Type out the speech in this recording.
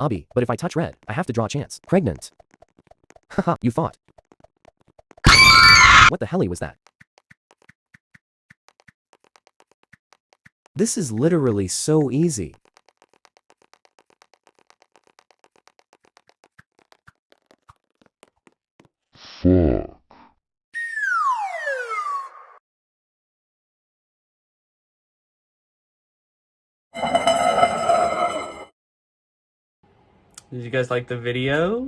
Obby, but if I touch red, I have to draw a chance. Pregnant. Haha, you thought. What the helly was that? This is literally so easy. Fuck. Did you guys like the video?